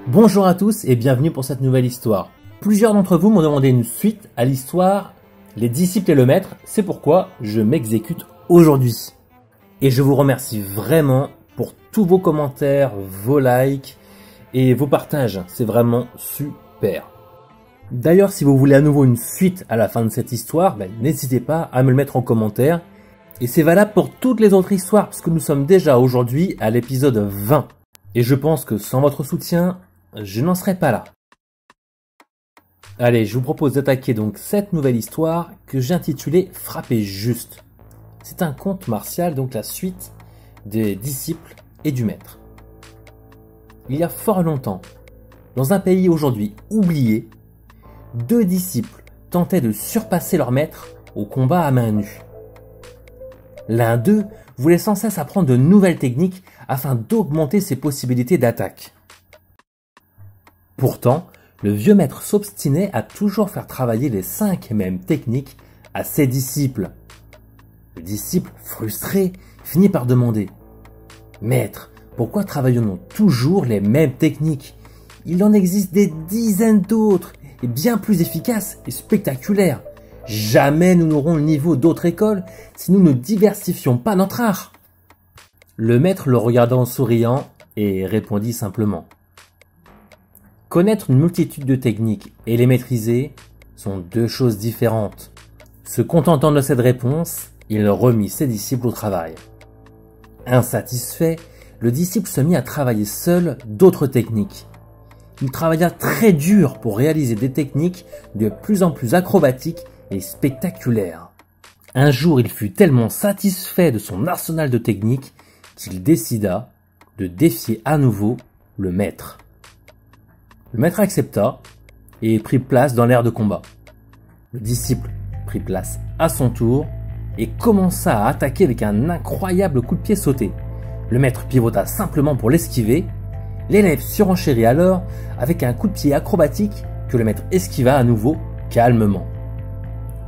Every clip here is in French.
Bonjour à tous et bienvenue pour cette nouvelle histoire. Plusieurs d'entre vous m'ont demandé une suite à l'histoire Les disciples et le maître, c'est pourquoi je m'exécute aujourd'hui. Et je vous remercie vraiment pour tous vos commentaires, vos likes et vos partages, c'est vraiment super. D'ailleurs, si vous voulez à nouveau une suite à la fin de cette histoire, n'hésitez pas à me le mettre en commentaire. Et c'est valable pour toutes les autres histoires, parce que nous sommes déjà aujourd'hui à l'épisode 20. Et je pense que sans votre soutien, je n'en serais pas là. Allez, je vous propose d'attaquer donc cette nouvelle histoire que j'ai intitulée Frapper juste. C'est un conte martial, donc la suite des disciples et du maître. Il y a fort longtemps, dans un pays aujourd'hui oublié, deux disciples tentaient de surpasser leur maître au combat à main nue. L'un d'eux voulait sans cesse apprendre de nouvelles techniques afin d'augmenter ses possibilités d'attaque. Pourtant, le vieux maître s'obstinait à toujours faire travailler les 5 mêmes techniques à ses disciples. Le disciple, frustré, finit par demander « Maître, pourquoi travaillons-nous toujours les mêmes techniques? Il en existe des dizaines d'autres, et bien plus efficaces et spectaculaires. Jamais nous n'aurons le niveau d'autres écoles si nous ne diversifions pas notre art. » Le maître le regarda en souriant et répondit simplement. Connaître une multitude de techniques et les maîtriser sont deux choses différentes. Se contentant de cette réponse, il remit ses disciples au travail. Insatisfait, le disciple se mit à travailler seul d'autres techniques. Il travailla très dur pour réaliser des techniques de plus en plus acrobatiques et spectaculaires. Un jour, il fut tellement satisfait de son arsenal de techniques qu'il décida de défier à nouveau le maître. Le maître accepta et prit place dans l'aire de combat. Le disciple prit place à son tour et commença à attaquer avec un incroyable coup de pied sauté. Le maître pivota simplement pour l'esquiver. L'élève surenchérit alors avec un coup de pied acrobatique que le maître esquiva à nouveau calmement.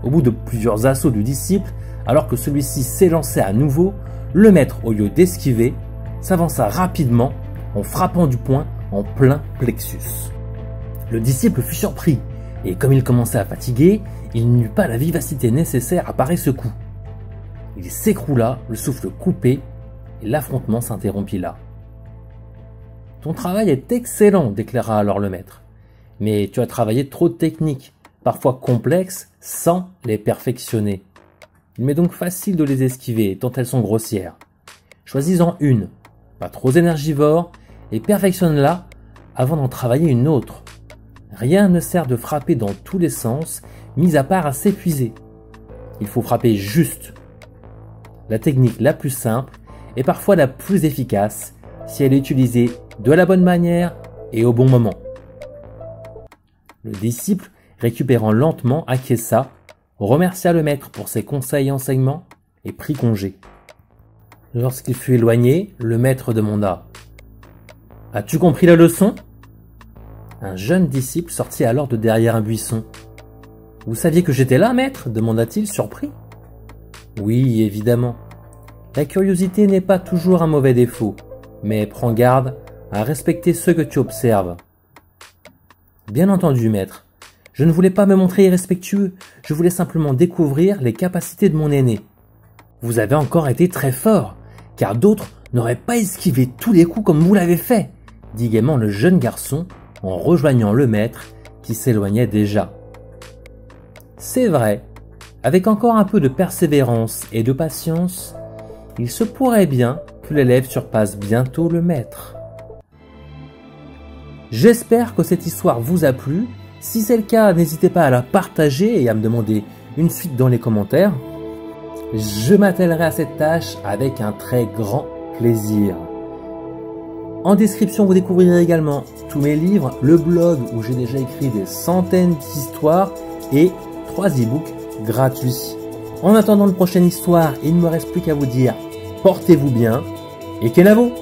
Au bout de plusieurs assauts du disciple, alors que celui-ci s'élançait à nouveau, le maître, au lieu d'esquiver, s'avança rapidement en frappant du poing en plein plexus. Le disciple fut surpris, et comme il commençait à fatiguer, il n'eut pas la vivacité nécessaire à parer ce coup. Il s'écroula, le souffle coupé, et l'affrontement s'interrompit là. « Ton travail est excellent, déclara alors le maître, mais tu as travaillé trop de techniques, parfois complexes, sans les perfectionner. Il m'est donc facile de les esquiver, tant elles sont grossières. Choisis-en une, pas trop énergivore, et perfectionne-la avant d'en travailler une autre. Rien ne sert de frapper dans tous les sens, mis à part à s'épuiser. Il faut frapper juste. La technique la plus simple est parfois la plus efficace si elle est utilisée de la bonne manière et au bon moment. » Le disciple, récupérant lentement, acquiesça, remercia le maître pour ses conseils et enseignements et prit congé. Lorsqu'il fut éloigné, le maître demanda « As-tu compris la leçon ?» Un jeune disciple sortit alors de derrière un buisson. « Vous saviez que j'étais là, maître ?» demanda-t-il, surpris. « Oui, évidemment. La curiosité n'est pas toujours un mauvais défaut, mais prends garde à respecter ceux que tu observes. »« Bien entendu, maître. Je ne voulais pas me montrer irrespectueux, je voulais simplement découvrir les capacités de mon aîné. Vous avez encore été très fort, car d'autres n'auraient pas esquivé tous les coups comme vous l'avez fait, dit gaiement le jeune garçon en rejoignant le maître qui s'éloignait déjà. C'est vrai, avec encore un peu de persévérance et de patience, il se pourrait bien que l'élève surpasse bientôt le maître. J'espère que cette histoire vous a plu. Si c'est le cas, n'hésitez pas à la partager et à me demander une suite dans les commentaires. Je m'attellerai à cette tâche avec un très grand plaisir. En description, vous découvrirez également tous mes livres, le blog où j'ai déjà écrit des centaines d'histoires et 3 e-books gratuits. En attendant une prochaine histoire, il ne me reste plus qu'à vous dire portez-vous bien et kenavo!